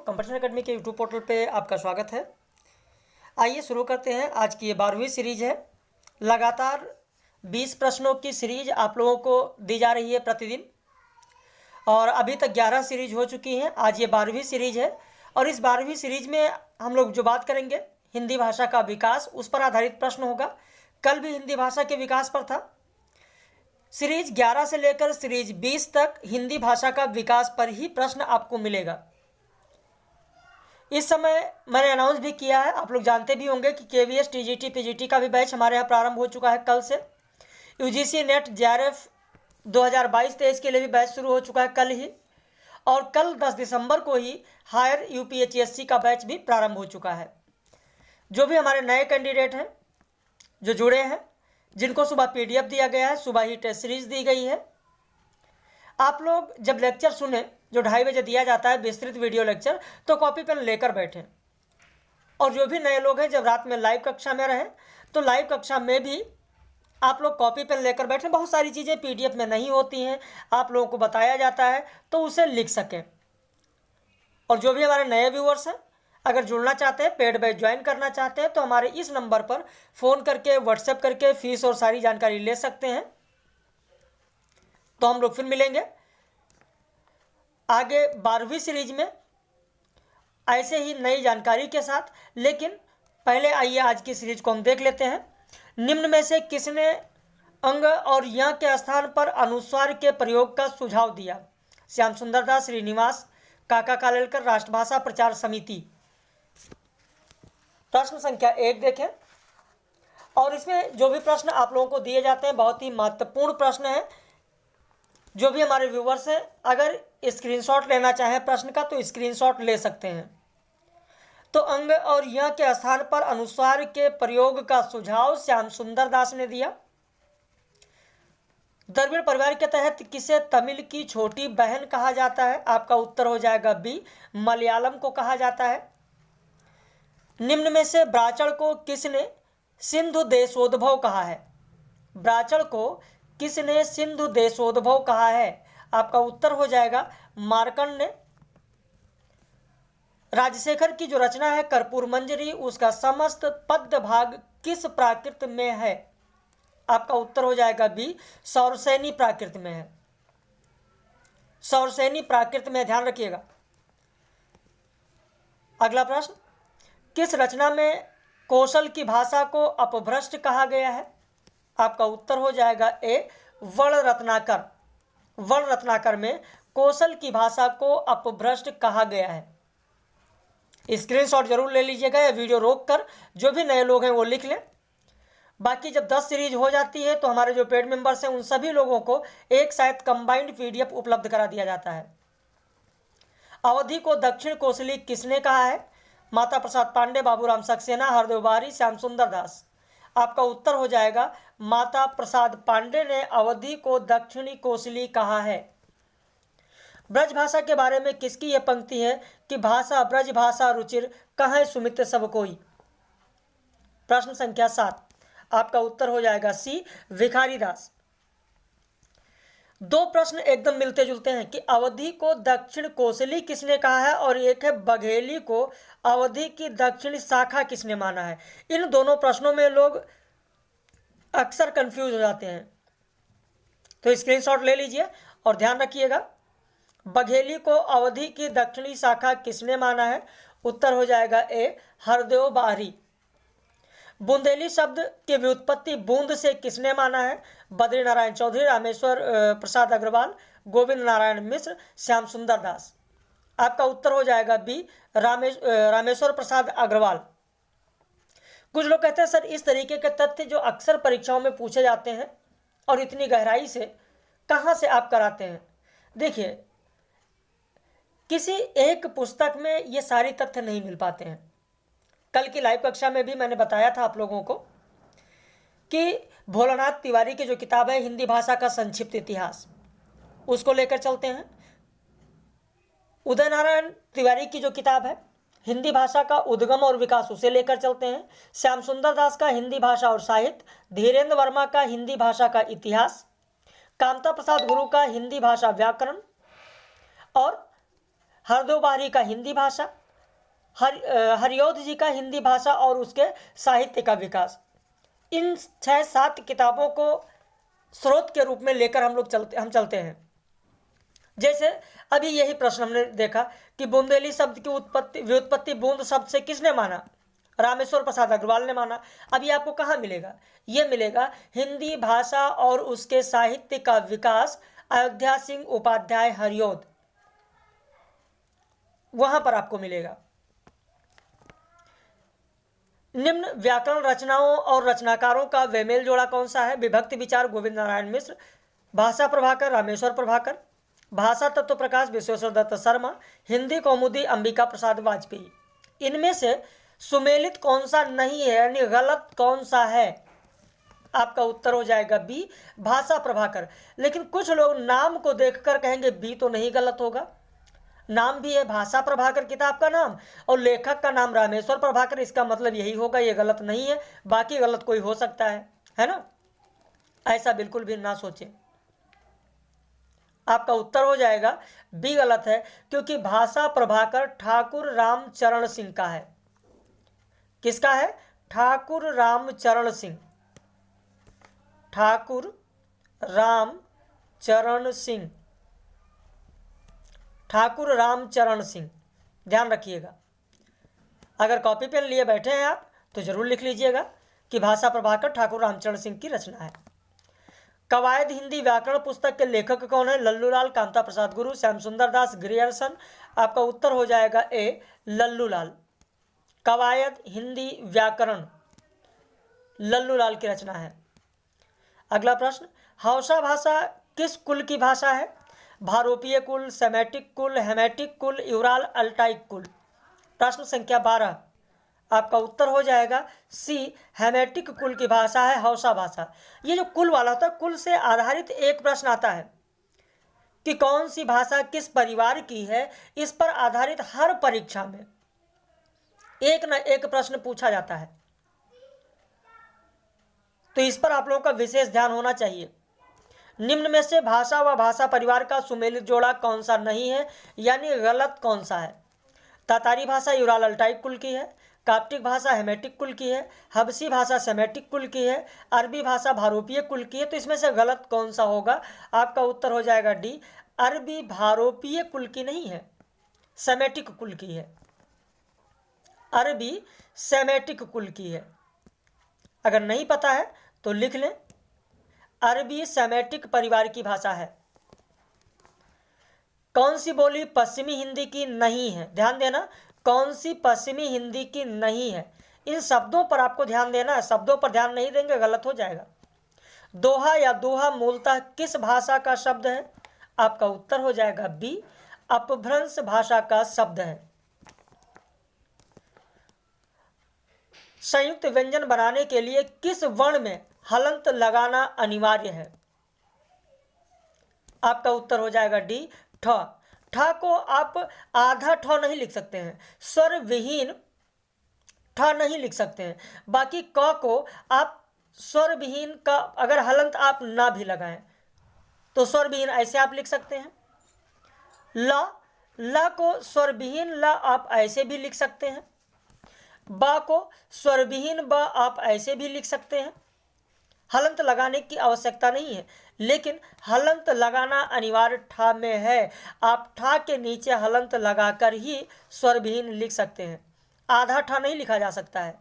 Competition academy के YouTube portal पे आपका स्वागत है। आइए शुरू करते हैं। आज की ये 12वीं सीरीज है। लगातार 20 प्रश्नों की सीरीज आप लोगों को दी जा रही है प्रतिदिन, और अभी तक 11 सीरीज हो चुकी हैं। आज ये 12वीं सीरीज है और इस 12वीं सीरीज में हम लोग जो बात करेंगे हिंदी भाषा का विकास, उस पर आधारित प्रश्न होगा। कल भी हिंदी भाषा के विकास पर था। सीरीज 11 से लेकर सीरीज 20 तक हिंदी भाषा का विकास पर ही प्रश्न आपको मिलेगा। इस समय मैंने अनाउंस भी किया है, आप लोग जानते भी होंगे कि केवीएस टीजीटी पीजीटी का भी बैच हमारे यहाँ प्रारंभ हो चुका है कल से। यूजीसी नेट जेआरएफ 2022-23 के लिए भी बैच शुरू हो चुका है कल ही, और कल 10 दिसंबर को ही हायर यूपीएचएससी का बैच भी प्रारंभ हो चुका है। जो भी हमारे नए कैंडिडेट हैं जो जुड़े हैं, जिनको सुबह पीडीएफ दिया गया है, सुबह ही टेस्ट सीरीज दी गई है, आप लोग जब लेक्चर सुने जो 2:30 बजे दिया जाता है विस्तृत वीडियो लेक्चर, तो कॉपी पेन लेकर बैठें। और जो भी नए लोग हैं, जब रात में लाइव कक्षा में रहें तो लाइव कक्षा में भी आप लोग कॉपी पेन लेकर बैठें। बहुत सारी चीज़ें पीडीएफ में नहीं होती हैं, आप लोगों को बताया जाता है तो उसे लिख सकें। और जो भी हमारे नए व्यूअर्स हैं, अगर जुड़ना चाहते हैं, पेड बैच ज्वाइन करना चाहते हैं, तो हमारे इस नंबर पर फ़ोन करके व्हाट्सएप करके फीस और सारी जानकारी ले सकते हैं। तो हम लोग फिर मिलेंगे आगे 12वीं सीरीज में ऐसे ही नई जानकारी के साथ। लेकिन पहले आइए आज की सीरीज को हम देख लेते हैं। निम्न में से किसने अंग और य के स्थान पर अनुस्वार के प्रयोग का सुझाव दिया? श्याम सुंदर दास, श्रीनिवास, काका कालेलकर, राष्ट्रभाषा प्रचार समिति। प्रश्न संख्या 1 देखें, और इसमें जो भी प्रश्न आप लोगों को दिए जाते हैं बहुत ही महत्वपूर्ण प्रश्न है। जो भी हमारे व्यूवर्स हैं, अगर स्क्रीनशॉट लेना चाहें प्रश्न का तो स्क्रीनशॉट ले सकते हैं। तो अंग और य के स्थान पर अनुस्वार के प्रयोग का सुझाव श्याम सुंदर दास ने दिया। द्रविड़ परिवार के तहत किसे तमिल की छोटी बहन कहा जाता है? आपका उत्तर हो जाएगा बी, मलयालम को कहा जाता है। निम्न में से ब्राचड़ को किसने सिंधु देशोद्भव कहा है? ब्राचड़ को किसने सिंधु देशोद्भव कहा है? आपका उत्तर हो जाएगा मार्कंड ने। राजशेखर की जो रचना है कर्पूर मंजरी, उसका समस्त पद्य भाग किस प्राकृत में है? आपका उत्तर हो जाएगा बी, सौरसेनी प्राकृत में है। सौरसेनी प्राकृत में, ध्यान रखिएगा। अगला प्रश्न, किस रचना में कौशल की भाषा को अपभ्रष्ट कहा गया है? आपका उत्तर हो जाएगा ए, वर्ण रत्नाकर। वर्ण रत्नाकर में कौशल की भाषा को अपभ्रष्ट कहा गया है। स्क्रीनशॉट जरूर ले लीजिएगा या वीडियो रोककर जो भी नए लोग हैं वो लिख लें। बाकी जब 10 सीरीज हो जाती है तो हमारे जो पेड मेंबर्स हैं उन सभी लोगों को एक साथ कंबाइंड पीडीएफ उपलब्ध करा दिया जाता है। अवधि को दक्षिण कोसली किसने कहा है? माता प्रसाद पांडे, बाबूराम सक्सेना, हरदेव बारी, श्याम सुंदर दास। आपका उत्तर हो जाएगा माता प्रसाद पांडे ने अवधि को दक्षिणी कोसली कहा है। ब्रज भाषा के बारे में किसकी यह पंक्ति है कि भाषा ब्रज भाषा रुचिर कहाँ सुमित्र सब कोई? प्रश्न संख्या 7, आपका उत्तर हो जाएगा सी, भिखारी दास। दो प्रश्न एकदम मिलते जुलते हैं कि अवधि को दक्षिण कोसली किसने कहा है, और एक है बघेली को अवधि की दक्षिणी शाखा किसने माना है। इन दोनों प्रश्नों में लोग अक्सर कंफ्यूज हो जाते हैं, तो स्क्रीनशॉट ले लीजिए और ध्यान रखिएगा। बघेली को अवधि की दक्षिणी शाखा किसने माना है? उत्तर हो जाएगा ए, हरदेव बारी। बुंदेली शब्द की व्युत्पत्ति बूंद से किसने माना है? बद्री नारायण चौधरी, रामेश्वर प्रसाद अग्रवाल, गोविंद नारायण मिश्र, श्याम सुंदर दास। आपका उत्तर हो जाएगा बी, रामेश्वर प्रसाद अग्रवाल। कुछ लोग कहते हैं सर इस तरीके के तथ्य जो अक्सर परीक्षाओं में पूछे जाते हैं और इतनी गहराई से कहाँ से आप कराते हैं? देखिए, किसी एक पुस्तक में ये सारे तथ्य नहीं मिल पाते हैं। कल की लाइव कक्षा में भी मैंने बताया था आप लोगों को कि भोलानाथ तिवारी की जो किताब है हिंदी भाषा का संक्षिप्त इतिहास, उसको लेकर चलते हैं। उदय नारायण तिवारी की जो किताब है हिंदी भाषा का उद्गम और विकास, उसे लेकर चलते हैं। श्याम सुंदर दास का हिंदी भाषा और साहित्य, धीरेन्द्र वर्मा का हिंदी भाषा का इतिहास, कामता प्रसाद गुरु का हिंदी भाषा व्याकरण, और हरदोबारी का हिंदी भाषा, हरिऔध जी का हिंदी भाषा और उसके साहित्य का विकास। इन 6-7 किताबों को स्रोत के रूप में लेकर हम चलते हैं। जैसे अभी यही प्रश्न हमने देखा कि बुंदेली शब्द की व्युत्पत्ति बूंद शब्द से किसने माना? रामेश्वर प्रसाद अग्रवाल ने माना। अभी आपको कहाँ मिलेगा? ये मिलेगा हिंदी भाषा और उसके साहित्य का विकास, अयोध्या सिंह उपाध्याय हरिऔध, वहां पर आपको मिलेगा। निम्न व्याकरण रचनाओं और रचनाकारों का वेमेल जोड़ा कौन सा है? विभक्ति विचार गोविंद नारायण मिश्र, भाषा प्रभाकर रामेश्वर प्रभाकर, भाषा तत्व प्रकाश विश्वेश्वर दत्त शर्मा, हिंदी कौमुदी अंबिका प्रसाद वाजपेयी। इनमें से सुमेलित कौन सा नहीं है, यानी गलत कौन सा है? आपका उत्तर हो जाएगा बी, भाषा प्रभाकर। लेकिन कुछ लोग नाम को देखकर कहेंगे बी तो नहीं, गलत होगा। नाम भी है भाषा प्रभाकर किताब का नाम और लेखक का नाम रामेश्वर प्रभाकर, इसका मतलब यही होगा, ये गलत नहीं है। बाकी गलत कोई हो सकता है ना? ऐसा बिल्कुल भी ना सोचें। आपका उत्तर हो जाएगा बी, गलत है, क्योंकि भाषा प्रभाकर ठाकुर रामचरण सिंह का है। किसका है? ठाकुर रामचरण सिंह, ठाकुर रामचरण सिंह, ठाकुर रामचरण सिंह। ध्यान रखिएगा, अगर कॉपी पेन लिए बैठे हैं आप तो जरूर लिख लीजिएगा कि भाषा प्रभाकर ठाकुर रामचरण सिंह की रचना है। कवायद हिंदी व्याकरण पुस्तक के लेखक कौन है? लल्लूलाल, कांता प्रसाद गुरु, श्याम सुंदर दास, ग्रियर्सन। आपका उत्तर हो जाएगा ए, लल्लूलाल। कवायद हिंदी व्याकरण लल्लूलाल की रचना है। अगला प्रश्न, हौसा भाषा किस कुल की भाषा है? भारोपीय कुल, सेमेटिक कुल, हेमेटिक कुल, यूराल अल्टाइक कुल। प्रश्न संख्या 12, आपका उत्तर हो जाएगा सी, हेमेटिक कुल की भाषा है हौसा भाषा। ये जो कुल वाला होता है, कुल से आधारित एक प्रश्न आता है कि कौन सी भाषा किस परिवार की है, इस पर आधारित हर परीक्षा में एक न एक प्रश्न पूछा जाता है, तो इस पर आप लोगों का विशेष ध्यान होना चाहिए। निम्न में से भाषा व भाषा परिवार का सुमेलित जोड़ा कौन सा नहीं है, यानी गलत कौन सा है? तातारी भाषा यूराल अल्टाइक कुल की है, काप्टिक भाषा हेमेटिक कुल की है, हबसी भाषा सेमेटिक कुल की है, अरबी भाषा भारोपीय कुल की है। तो इसमें से गलत कौन सा होगा? आपका उत्तर हो जाएगा डी, अरबी भारोपीय कुल की नहीं है, सेमेटिक कुल की है, अरबी सेमेटिक कुल की है। अगर नहीं पता है तो लिख लें, अरबी सेमेटिक परिवार की भाषा है। कौन सी बोली पश्चिमी हिंदी की नहीं है? ध्यान देना, कौन सी पश्चिमी हिंदी की नहीं है, इन शब्दों पर आपको ध्यान देना है। शब्दों पर ध्यान नहीं देंगे गलत हो जाएगा। दोहा या दोहा मूलतः किस भाषा का शब्द है? आपका उत्तर हो जाएगा बी, अपभ्रंश भाषा का शब्द है। संयुक्त व्यंजन बनाने के लिए किस वर्ण में हलंत लगाना अनिवार्य है? आपका उत्तर हो जाएगा डी, ठ। ठ को आप आधा ठ नहीं लिख सकते हैं, स्वर विहीन ठ नहीं लिख सकते हैं। बाकी क को आप स्वर विहीन का अगर हलंत आप ना भी लगाएं तो स्वर विहीन ऐसे आप लिख सकते हैं। ल को स्वर विहीन ल आप ऐसे भी लिख सकते हैं। बा को स्वरविहीन ब आप ऐसे भी लिख सकते हैं। हलंत लगाने की आवश्यकता नहीं है, लेकिन हलंत लगाना अनिवार्य ठा में है। आप ठा के नीचे हलंत लगाकर ही स्वरविहीन लिख सकते हैं, आधा ठा नहीं लिखा जा सकता है।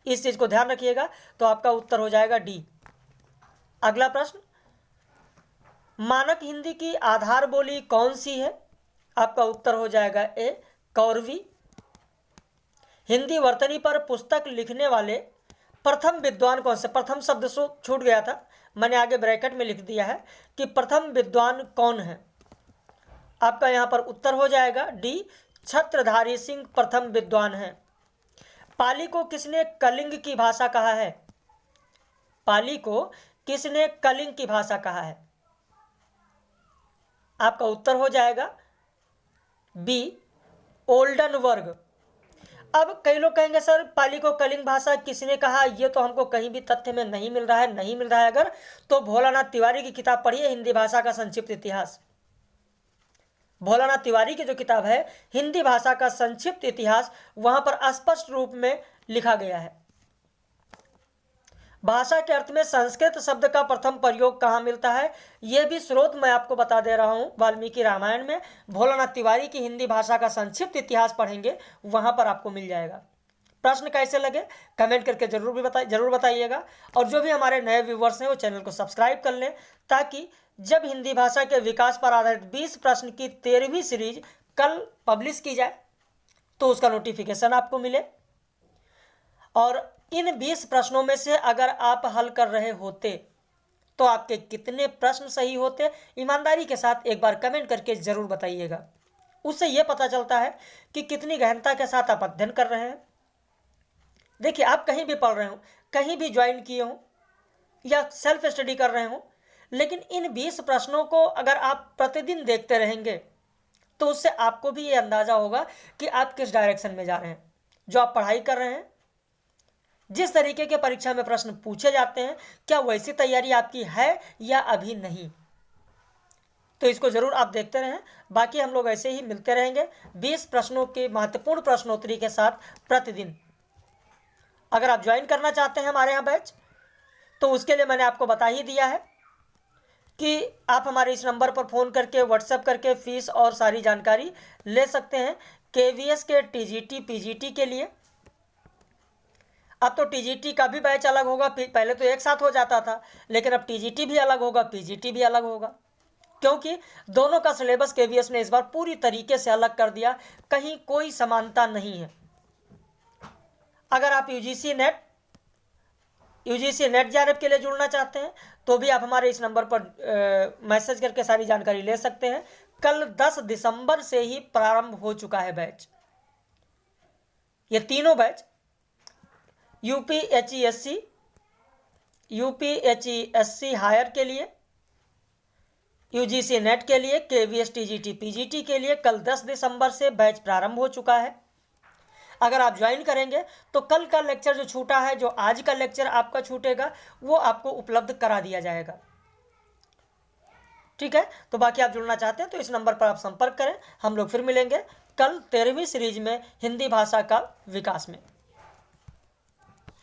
इस चीज को ध्यान रखिएगा। तो आपका उत्तर हो जाएगा डी। अगला प्रश्न, मानक हिंदी की आधार बोली कौन सी है? आपका उत्तर हो जाएगा ए, कौरवी। हिंदी वर्तनी पर पुस्तक लिखने वाले प्रथम विद्वान कौन से? प्रथम शब्द छूट गया था, मैंने आगे ब्रैकेट में लिख दिया है कि प्रथम विद्वान कौन है। आपका यहाँ पर उत्तर हो जाएगा डी, छत्रधारी सिंह प्रथम विद्वान है। पाली को किसने कलिंग की भाषा कहा है? पाली को किसने कलिंग की भाषा कहा है? आपका उत्तर हो जाएगा बी, ओल्डन वर्ग। अब कई लोग कहेंगे सर पाली को कलिंग भाषा किसने कहा? ये तो हमको कहीं भी तथ्य में नहीं मिल रहा है। अगर तो भोलानाथ तिवारी की किताब पढ़िए, हिंदी भाषा का संक्षिप्त इतिहास। भोलानाथ तिवारी की जो किताब है हिंदी भाषा का संक्षिप्त इतिहास, वहां पर स्पष्ट रूप में लिखा गया है। भाषा के अर्थ में संस्कृत शब्द का प्रथम प्रयोग कहाँ मिलता है, यह भी स्रोत मैं आपको बता दे रहा हूँ। वाल्मीकि रामायण में भोलानाथ तिवारी की हिंदी भाषा का संक्षिप्त इतिहास पढ़ेंगे, वहां पर आपको मिल जाएगा। प्रश्न कैसे लगे कमेंट करके जरूर बताइएगा। और जो भी हमारे नए व्यूवर्स हैं वो चैनल को सब्सक्राइब कर लें, ताकि जब हिंदी भाषा के विकास पर आधारित 20 प्रश्न की 13वीं सीरीज कल पब्लिश की जाए तो उसका नोटिफिकेशन आपको मिले। और इन 20 प्रश्नों में से अगर आप हल कर रहे होते तो आपके कितने प्रश्न सही होते, ईमानदारी के साथ एक बार कमेंट करके जरूर बताइएगा। उससे यह पता चलता है कि कितनी गहनता के साथ आप अध्ययन कर रहे हैं। देखिए, आप कहीं भी पढ़ रहे हो, कहीं भी ज्वाइन किए हो या सेल्फ स्टडी कर रहे हो, लेकिन इन 20 प्रश्नों को अगर आप प्रतिदिन देखते रहेंगे तो उससे आपको भी ये अंदाजा होगा कि आप किस डायरेक्शन में जा रहे हैं। जो आप पढ़ाई कर रहे हैं, जिस तरीके के परीक्षा में प्रश्न पूछे जाते हैं, क्या वैसी तैयारी आपकी है या अभी नहीं। तो इसको जरूर आप देखते रहें। बाकी हम लोग ऐसे ही मिलते रहेंगे 20 प्रश्नों के महत्वपूर्ण प्रश्नोत्तरी के साथ प्रतिदिन। अगर आप ज्वाइन करना चाहते हैं हमारे यहाँ बैच, तो उसके लिए मैंने आपको बता ही दिया है कि आप हमारे इस नंबर पर फ़ोन करके व्हाट्सएप करके फ़ीस और सारी जानकारी ले सकते हैं। KVS के TGT PGT के लिए अब तो TGT का भी बैच अलग होगा, पहले तो एक साथ हो जाता था, लेकिन अब TGT भी अलग होगा, PGT भी अलग होगा, क्योंकि दोनों का सिलेबस KVS ने इस बार पूरी तरीके से अलग कर दिया, कहीं कोई समानता नहीं है। अगर आप UGC नेट JRF के लिए जुड़ना चाहते हैं तो भी आप हमारे इस नंबर पर मैसेज करके सारी जानकारी ले सकते हैं। कल 10 दिसंबर से ही प्रारंभ हो चुका है बैच। ये तीनों बैच UPHESC हायर के लिए, UGC नेट के लिए, KVS TGT PGT के लिए कल 10 दिसंबर से बैच प्रारंभ हो चुका है। अगर आप ज्वाइन करेंगे तो कल का लेक्चर जो छूटा है, जो आज का लेक्चर आपका छूटेगा, वो आपको उपलब्ध करा दिया जाएगा। ठीक है, तो बाकी आप जुड़ना चाहते हैं तो इस नंबर पर आप संपर्क करें। हम लोग फिर मिलेंगे कल 13वीं सीरीज में हिंदी भाषा का विकास में।